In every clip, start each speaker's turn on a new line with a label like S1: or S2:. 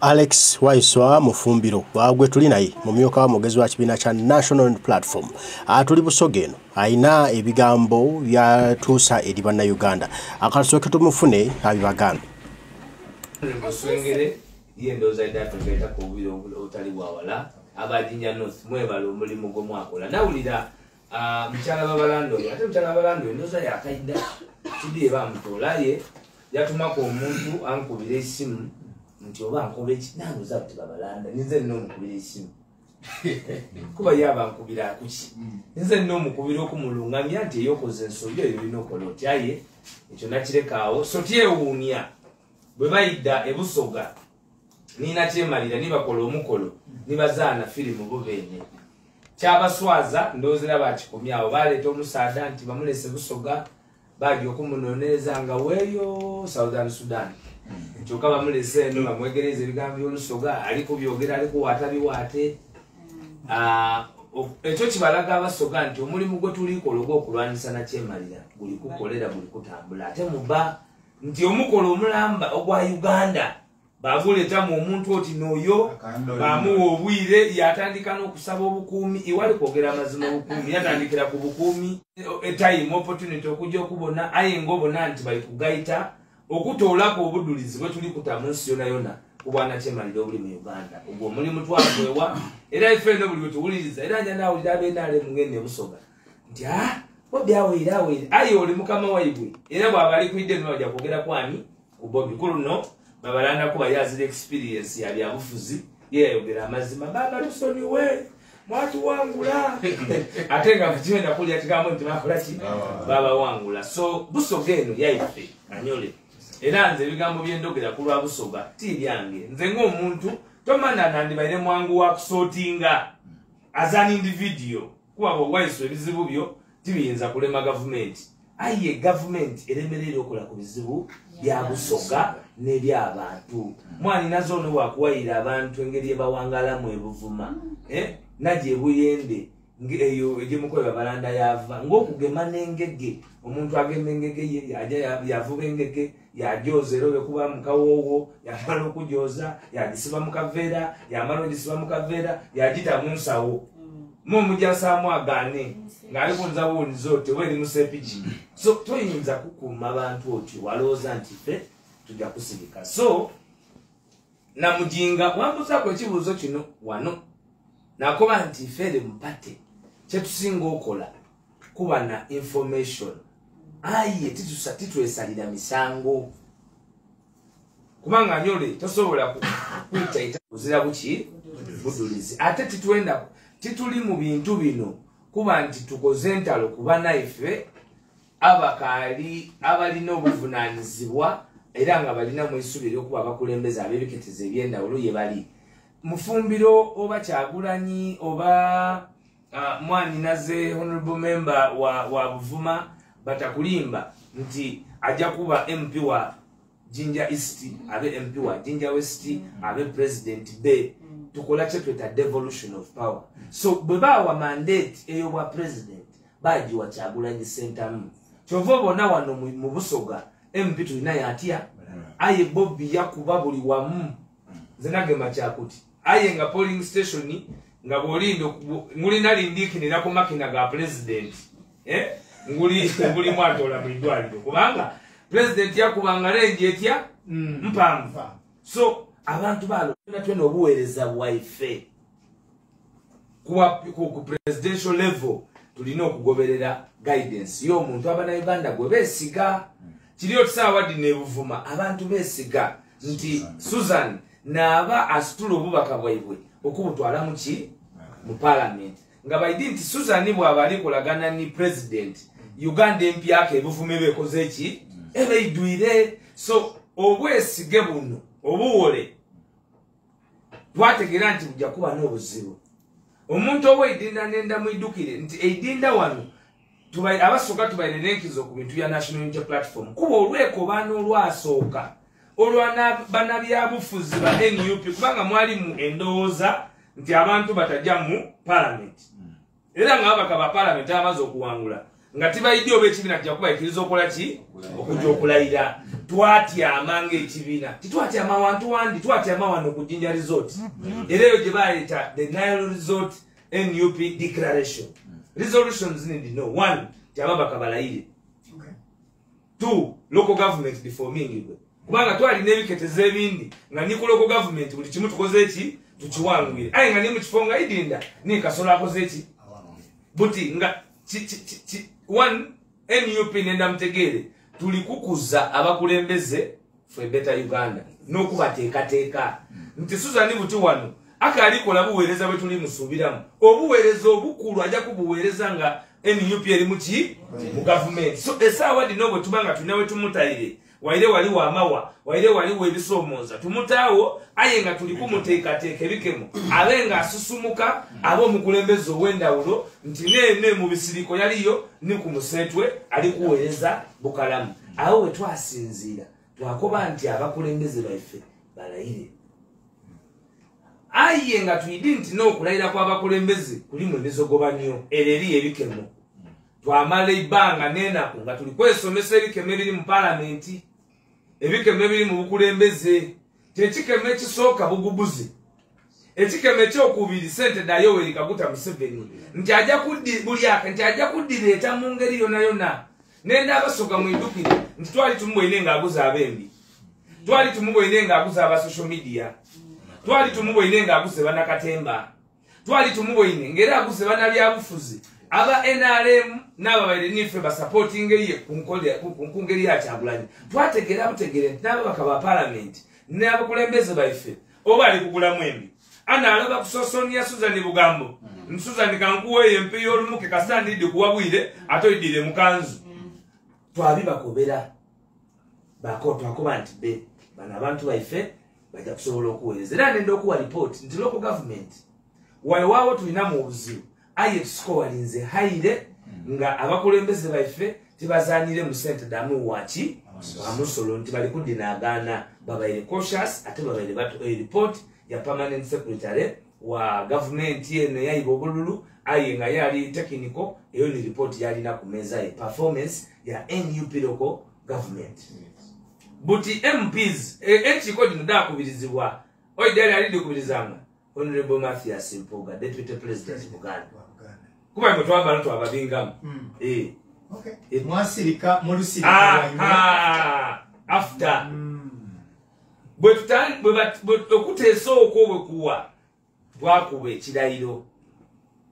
S1: Alex Waiswa Mufumbiro wagwe tuli naye mu myuka wa mugezi wa kibiina kya National Platform atuli Busogeno aina ebigambo byatuusa eri bannayuganda akasooke tumufune abibagambe
S2: Buswengere yendoza idatu ngeta ko biro otali bwawala abajinja north mwebalo mulimu gomwakola nawulira mchala babalando ate mchala babalando ndoza yakaida kidi bamutolaye yatumako omuntu ankubira esimu nti oba ankobe kinango zabti babalanda ninze nno mukubira esimu kuba yaba nkubira kuki ninze nno mukubira okumulungamya nti yokoze ensobi eyo inokola otyaye ekyo nakirekawo so tyewuunya bwe bayidda ebusoga nina kyemalira nibakola omukolo nibazaana firimu bo beene kyabaswaza ndowozera bakikomyawo baleeta omusaada nti bamulese busoga bajja okumunoonyereza nga weeyo Southern Sudan kyokka bamulese eno bamwegereza ebigambo by'olusoga ali kubyogera ali kuwaata biwaate ekyo kibalaga abasoga nti omulimu gwe tulikola ogw'okulwanyisa nakyemalira guli kukolera guli kutambula ate muba nti omukolo omulamba ogwa Uganda baguletamu omuntu oti n'oyo bamuwa obwire yatandika n'okusaba obukuumi iwali kwogera amazima obukuumi yatandikira ku bukuumi time opportunity okujja okubona aye ng'obona nti bali kugayita okutoolako obudulizi bwe tuli kuta mu nsi yona yona kubwana kyemalira obuli mu Uganda ogwo omulimu twagwewa era ife eno buli wetuwuliriza era nja naawulira abenaale mungene busoga nti bobyaweyire aye oli mukama waibwe era bw'aba ali kwidde no bajja kwogera kwani ku Bobi kuluno babalanda kuba yazira experience ya byabufuzi yeyayogera amazima baba tusonyiwe mwatu wangula ate nga mukigenda kulya kigambo nti bakola ki baba wangula so Busogeno yaife anyole era nze ebigambo byendogera ku lwa Busoga ti byange nze ng'omuntu tomana nandibaire mwangu wa kusootinga as an individual kuba bw'owaiso ebizibu byo tibiyinza kulema gavumenti aye gavumenti eremerera okola ku bizibu bya Busoga n'eby'abantu mwani nazo no wakuwayira abantu engeri ebawangalamu ebuvuma naje ebuyende eyo egimukola balanda yava ng'okugema n'engege omuntu agema engege ye yaja yavuba engege yajoza era kuba mukawoowo yamala okujooza yagisiba mu kaveera yamala ogisiba mu kaveera yagita mu nsawo mumujasaamu agaane ng'ali kunzawuuniza oti weri musepiki so toyinza kukuuma abantu oti walooza nti ffe tujja kusirika so namujinga wambuzaako ekibuuzo kino wano nakoba nti fere mpate kyetusinga okola kuba na information aye titwesalira misango kubanga nyole tosobola kuyita kuzira buki budulizi ate tituli mu bintu bino kuba nti tukoze entalo kuba naife abakaali abalina obuvunaanyizibwa era nga balina mu isubi ery'okuba abakulembeza ab'ebiketezi eby'endawulo ye bali Mufumbiro oba Kyagulanyi oba mwani naze honorable member wa Buvuma batakulimba nti ajja kuba MP wa Jinja East abe MP wa Jinja West abe president be tukola kyetweta devolution of power so bwe bawa mandate eyo bwa president baji wa Kyagulanyi center kyova bona wano mu Busoga MP tulina yatya aye Bobby yakuba buli wamu zinagema kyakuti aye nga polling station nga bolindo ngulina lindikinira ku makina ga president nguli mwatola mu idwaliro kubanga president yakubanga lenje etya mpamvu so abantu balo twena obuweereza bwaife ku presidential level tulina okugoberera guidance y'omuntu Abannayuganda gwe beesiga kiri otusaawa ddi n'ebuvuma abantu beesiga nti Susan naaba asitula obubaka bwaibwe okubutwala muki mu parliament nga baidi nti Susan bw'aba alikolagana ni president Uganda MP yake ebuvume bekoze eki ebeidwire so obwesige buno obuwole twategeera nti bujja kuba n'obuzibu omuntu obw'eidinda nenda mwidukire nti eidinda wano abasoka tubaire n'enkizo ku bintu bya National Unity Platform kuba olwekobaana olwasooka olwana bannabyabufuzi ba NUP kubanga mwali mu endowooza nti abantu batajja mu parliament era nga abaka ba parliament amaze okuwangula nga tibayidde oba ekibiina kijja kubaikiriza okola ki okujja okulayira twatyama ng'ekibiina titwatyama wantu wandi twatyama wano ku Jinja Resort era eyo gye baleeta the Nile Resort NUP declaration resolutions need no 1 tyababaka balayire 2 local government deforming kubanga twalina ebiketeze ebindi nga ni ku local government buli kimu tukoze eki tukiwangwire aye nga ni mu kifo nga idinda ni Kasolo akoze eki buti nga 1 NUP nenda mutegeere tuli kukuza abakulembeze for a better Uganda n'okubateekateeka nti Susan buti wano akalikola buweereza bwe tuli musuubiramu obuweereza obukulu ajja kubuweereza nga NUP eri muki mu government so esaawa dino bwe tubanga tulina we tumutayire waire waliwo amawa waire waliwo ebisomooza tumutaawo aye nga tuli kumuteekateeka ebikemo abe nga asusumuka aba omukulembeze ow'endawulo nti neene mu bisiriko yaliyo ni ku museetwe ali kuweereza bukalamu awo we twasinziira twakoba nti abakulembeze baffe balayire aye nga tuyidi nti n'okulayira kw'abakulembeze kulimu ebizogoba nnyo eri ebikemo twamala ebbanga n'enaku nga tuli kwesomesa ebikemo ebiri mu palamenti ebikemo ebiri mu bukulembeze kyekikemo ekisooka bugubuzi ekikemo ekyokubiri ssente Yoweri Kaguta Museveni nti ajja kuddireeta mu ngeri yonna yonna nenda abasoga mwidukire nti twali tumubwoine ng'aguza abembi twali tumubwoine ng'aguza aba social media twali tumubwoine ng'aguze bannakatemba twali tumubwoine ng'era aguze bannabyabufuzi aba NRM n'ababaire niffe basupporting ye ku ngeri ya Kyagulanyi twategeera butegere nti n'ababaka ba parliament n'abakulembeze baffe oba ali kugula mwembi anaalaba kusosonia Susan Bugambo Susan kankuwe MP y'olumuke kasandidde kuwabwire atoyidire mukanzu twabibakobera twakoba nti be bano abantu baffe bajja kusobola okuweereza era nenda okuwa report nti local government waewaawo tulina mu obuzibu aye tusikoowalinze hayire nga abakulembeze baffe tibazaanire mu ssente damu waki wamusolo nti bali kuddinaagaana babaire cautious ate babaire report ya permanent secretary wa government yeno yayiba obululu aye nga yali technical eyo ni report yalina ku meeza ye performance ya NUP local government buti MPs ekiko dino dakubirizibwa oidali alidi kubirizanga Honorable Mathias Mpuga Deputy President Buganda kuba mtwaba ntu ababingamu
S3: okay mwasirika mulusirika
S2: after bwe okuteesa okwo kuwa twakube ekirayiro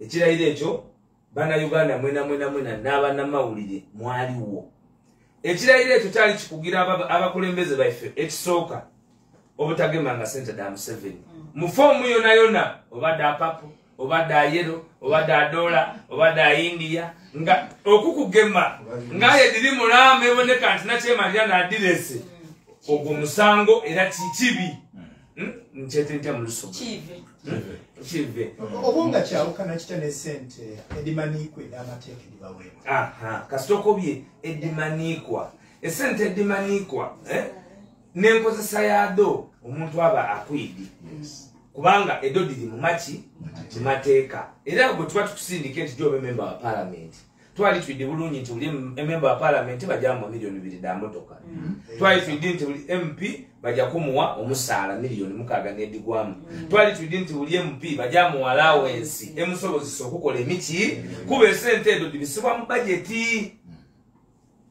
S2: ekyo bana Uganda mwena n'abannamawulire mwaliwo ekirayiro ekyo kyali kikugira abakulembeze baffe ekisooka obutagemanga ssente da Museveni mu foomu yonna yonna obadde apapo obadde ayero obadde adola obadde ayindiya nga okukugema ngaye diri mulama eboneka nti nakyemalira n'adirese ogwo musango era kikibi nkyetentya mu lusomo kive
S3: obunga kyawukana kitya ne ssente edimanikwa n'amateeka edibaweebwa
S2: kasitokobye edimanikwa essente edimanikwa n'enkozesa yaado omuntu aba akwidi kubanga edo diri mu maki kimateeka era bwe tuba tukusindika nti gyoba memba wa parliament twali twidde bulungi nti buli memba wa parliament bajjamu miliyoni 2 da motoka twali twidde nti buli MP bajja kumuwa omusaala miliyoni 6 n'edigwamu twali twidde nti buli MP bajjamu allowance emusobozesa okukola emiki kuba esente edo dibisibwa mu budget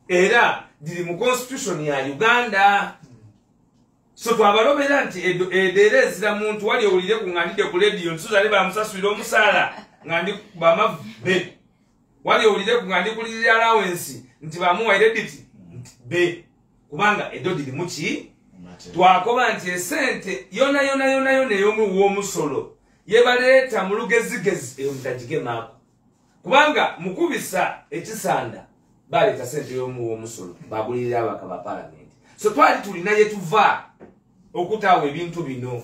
S2: era diri mu constitution ya Uganda so twabalobera nti ederezira muntu wali owulire ku ngandide ku radio nsuzale bamusasulira omusaala ngandi bamave wali owulire ku ngandi kulira allowance nti bamuwa editi be kubanga edo diri muki twakoba nti esente yona ey'omuwoomusolo yebaleeta mu lugezigezi eyo mutagigemaako kubanga mukubisa ekisanda baleeta sente y'omuwoomusolo bagulirira abaka ba parliament so twali tulina yetuva okutaawa ebintu bino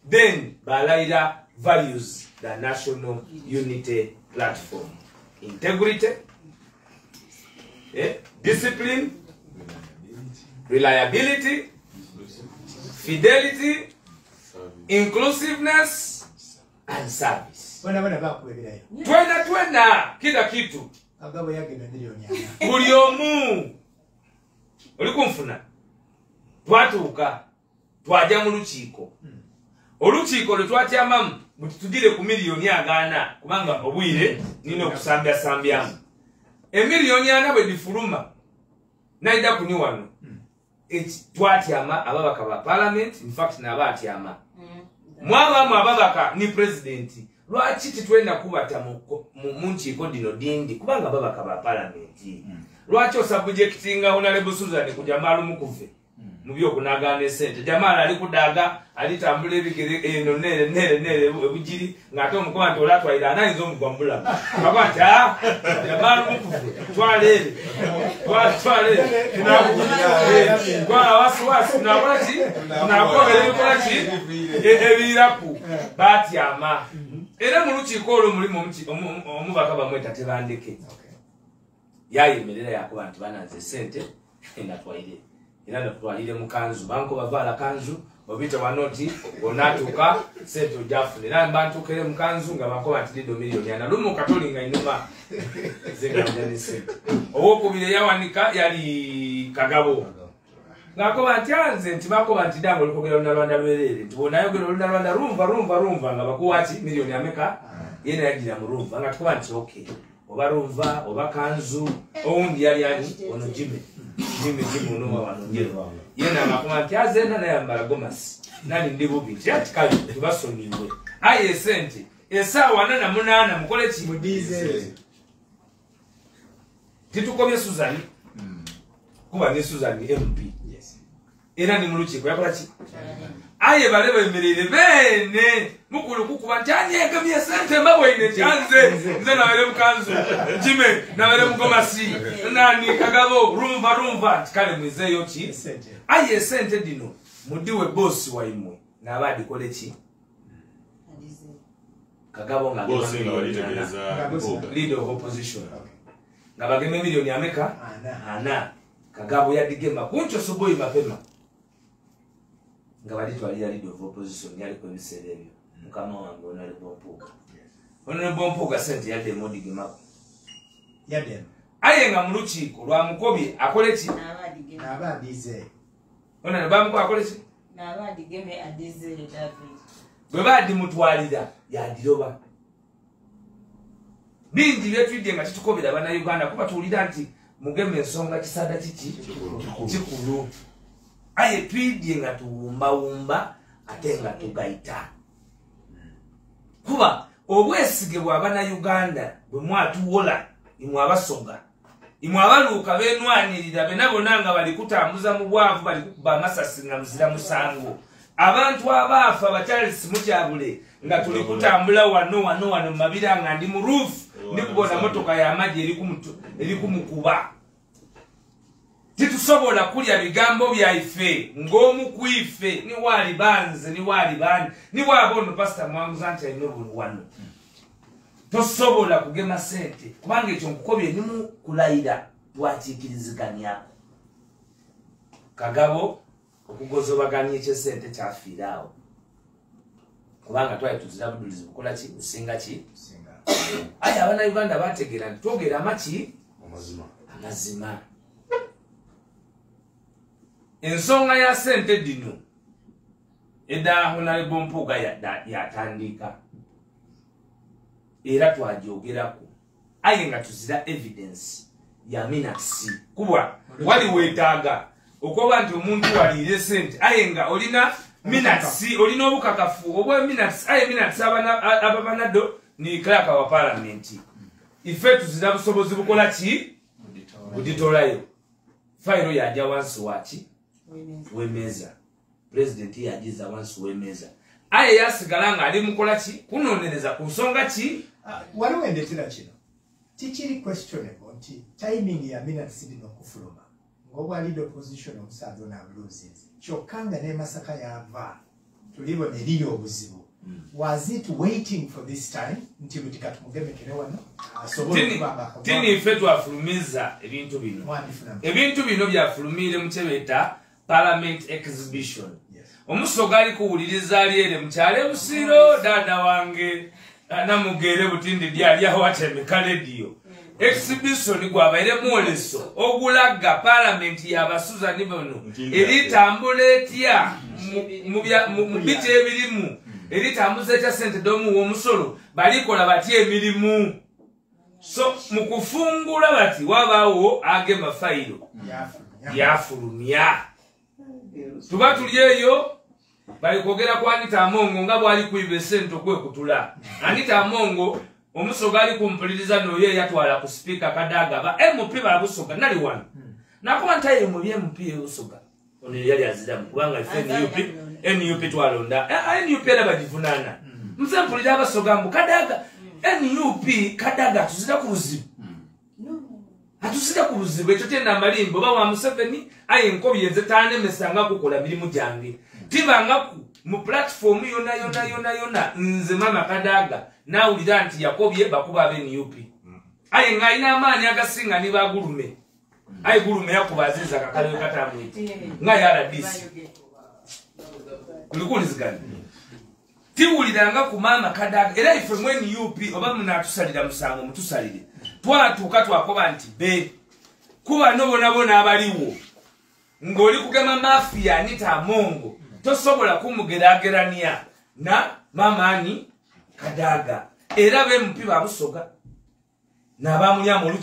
S2: then balayira values the national unity platform integrity discipline reliability fidelity inclusiveness and service
S3: bana bakuweberayo
S2: twena kila kitu
S3: Kagabo yagenda milioni 4.
S2: Buli omu oli kunfuna twatuuka twaja mu lukiiko olukiiko lwe twatyamamu butitugire ku miliyoni 4 kubanga obwire nina okusambyamu emiliyoni 4 bwe difuluma naida kuni wano twatyama ababaka ba parliament in fact n'abatyama mwabamu ababaka ni president lwaki titwenda kubata mu nkiiko dino dindi kubanga ababaka ba parliament lwaki osubjectinga honorable Susan kujamala mukuve mu byokunagana esente jamala ali kudaga alitambula ebigere eno nere ebujiri ngate omukoba nti olatwalira anayinza omugwambula akwati jamala mukuve twalere twala wasiwasi nakolaki nakobera ebikolaki ebiraku batyama era mu lukiiko olwo mulimu omubaka bamweta Tebandeke yayemerera yakuba nti bananze sente natwalire era natwalire mu kanzu banko bavala kanzu obita wanoti onatuka sente ojafune era bantukere mu kanzu nga bakoba nti lido miliyoni 4 lumu katolinga inuma zenga sente owokubire yawanika yali Kagabo ngakoba nti anze nti bakoba nti dango likogera Lunalwanda lwerere nti bonayogera Lunalwanda rumva nga bakuwati miliyoni ameka yena yagira mu rumva nga tukoba nti okay oba rumva oba kanzu oundi yali ani ono Jimmy ono wanongero yena makoma nti azenda na yambala gomasi nani ndibubi ati kali tubasoniwe aye sente esawa 8 mukole ki mu diesel titukomye Susan kuba ne Susan MP yes era ni muluchiko yakola ki aye baleba emerere bene mukulu kukuba ntanyega bya sente mbabwine chanze nze nawere mukanzu Jime nawere mugomasi nani Kagabo rumva tikale mwizeyo ki aye sente dino mudiwe boss waimwe nabadi kole ki Kagabo nga
S4: boss ngawalitegereza
S2: leader of opposition ngabageme milioni ameka ana Kagabo yadigema kuncho subuhi mapema ngabadi twalira leader of opposition yali ko biserebyo mukama wangu onale bompuka onale bompuka sente yadde modigema
S3: yadde
S2: aye nga mulukiiko lwa mukobi akole ki
S3: n'abadize
S2: onale bamuko akole ki
S5: n'abadigeme adize David
S2: bwe badi mutwalira yadiroba bingi byetwidde nga kitukobera bana Uganda kuba tuwulira nti mugeme ensonga kisada kiki kikulu aye twidde nga tuwumbawumba ate nga tugaita kuba obwesige bw'abana Uganda bwe mwatuwola imwe abasoga imwe abaluuka benwanirira benabona nga bali kutambuza mu bwavu bali kukuba amasasi nga muzira musango abantu abaafa bakyalisi mukyabule nga tuli kutambula wano mu mabira nga ndi mu roof ndi kubona motoka y'amagye eri kumukuba titusobola kulya bigambo byaife ng'omu kwife ni wali banze ni wali bani ni wabono pastor mwanguza nti ayina obulwano tosobola kugema sente kubanga ekyo nkukobye nimu kulayira twakiikiriziganyako Kagabo okugozobaganya ekyesente kyafiiraawo kubanga twali tuzira budulizi bukola ki businga ki aye abana Uganda bategeera nti twogera amaki amazima ensonga ya sente dino eda Honorable Mpuuga yatandika era twagyogerako aye nga tuzira evidence ya minutes kuba wali wetaaga okoba nti omuntu waliire sente aye nga olina minutes olina obukakafu obwe minutes aye minutes ababanado ni clerk wa parliament ife tuzira busobozi bukola ki buditolayo fairo yaja wansi waki wemeza president yajiza wansi wemeza aye yasigala nga ali mukola ki kunonereza ku nsonga ki
S3: waliwo endetera kino tikiri questionable nti timing ya minutes dino kufuluma ng'obwa lead opposition omusango n'abuluzizi kyokka nga ne Masaka yava tulibona eriyo obuzibu was it waiting for this time nti butika tumugemekere wano
S2: tini ife twafulumiza ebintu bino byafulumire mu kyebeta parliament exhibition omusoga ali kuwuliriza alyere mukyale busiro dada wange namugere butindi lyali awatemeka radio exhibition gwabaire mwoleso ogulaga parliament yabasuza nibono eritambula etya mu biti ebirimu eritambuza etya sente domu w'omusolo balikola batya emirimu so mukufungula bati wabaawo agema fayiro yafulumya tuba tuli eyo bali kwogera ku Anita Amongo nga bwali kuiba sente okwekutula Anita Amongo omusoga ali kumpuliriza n'oyo yatwala ku speaker Kadaga ba MP balabusoga nali wano nakuba ntaye mu MP ebusoga ono yali azira mu kubanga NUP twalonda NUP era bagivunana mze mpulira abasoga mu Kadaga NUP Kadaga tuzira ku buzibu atusira ku buzibu ekyo tena malimbo ba wa Museveni aye nkobi yenze tane mesanga kukola mirimu jange tibanga mu platform yona nze mama Kadaga na ulira nti yakobye bakuba abe NUP aye nga ina amani agasinga ni bagulume aye gulume yakubaziza kakale katamwiti nga yala disi kulikulizigana tiwuliranga ku mama Kadaga era ife mwe NUP oba munatusalira musango mutusalire twatuka twakoba nti be kuba nobona abaliwo ngoli kugema mafia Anita Amongo tosobola kumugeragerania na mamani Kadaga era be MP babusoga na bamunyama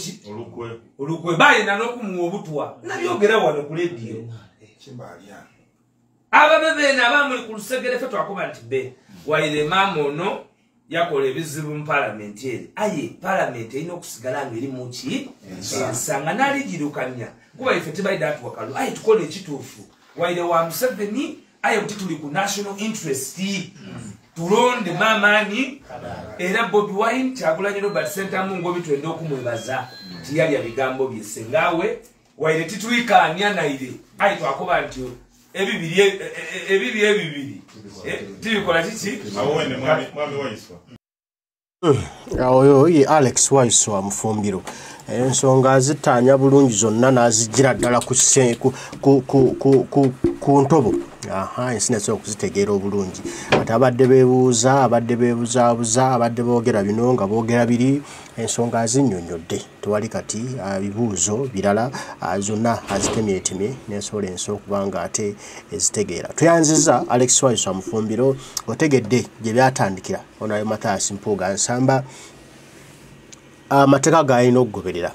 S2: olukwe baye na nokumuwa obutwa nabyogera wano ku radio ababebe na bamuli ku lusegere fe twakoba nti be waire mamono yakola ebizibu mu parliament eri aye parliament ino kusigala ngeri muki ensanga nali girukanya kuba ife tibaida atwakalu aye tukole ekituufu waire wa Museveni aye tuli ku national interest tulonde mamani era Bobi Wine Kyagulanyi Robert Center mungo bitwende okumwebaza tiyali abigambo byesengawe waire titwikanya naire aye twakoba nti ebibiri tibikola kiki
S4: awone mwami Waiswa
S1: oyo ye Alex Waiswa Mufumbiro ensonga zitanya bulungi zonna nazigira ddala ku ntobo ensinaso okuzitegeera obulungi ate abadde beebuuza abadde boogera bino nga boogera biri ensonga zinnyonnyodde tewali kati bibuuzo birala zonna azitemyetemye n'ensola enso okubanga ate ezitegeera tuyanziza Alex Waiswa Mufumbiro otegedde gye byatandikira onayo Mathias Mpuuga Nsamba amateeka g'alina okugoberera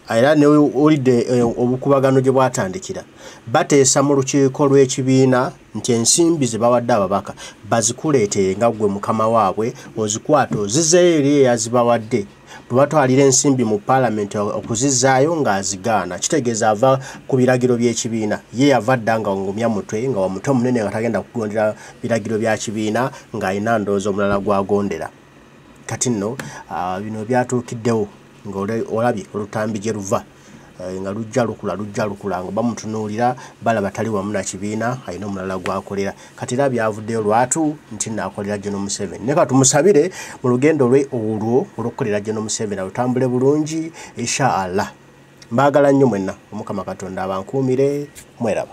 S1: era ne olidde obukubagano gye bwatandikira bateesa mu lukiiko lw'ekibiina nti ensimbi ze bawadde ababaka bazikuleetere nga gwe mukama waabwe ozikwata ozizeeyo eri eyazibawadde bwe batwalira ensimbi mu parliament okuzizaayo ng'azigaana kitegeeza ava ku biragiro by'ekibiina ye yava dda nga ngumya mutwe nga wamutwe munene nga tagenda kugondera biragiro bya kibiina ng'alina ndowooza omulala gwagondera kati nno bino byatuukiddewo ng'olabye olutambi gye luva nga lujja lukula nga bamutunuulira balaba tali wamu na kibiina alina omulala gwakolera kati era byavuddeyo lwatu nti naakolera General Museveni ne katumusabire mu lugendo lwe olwo olw'okukolera General Museveni alutambule bulungi insha Allah mbaagala nnyo mwenna Omukama Katonda abankuumire mweraba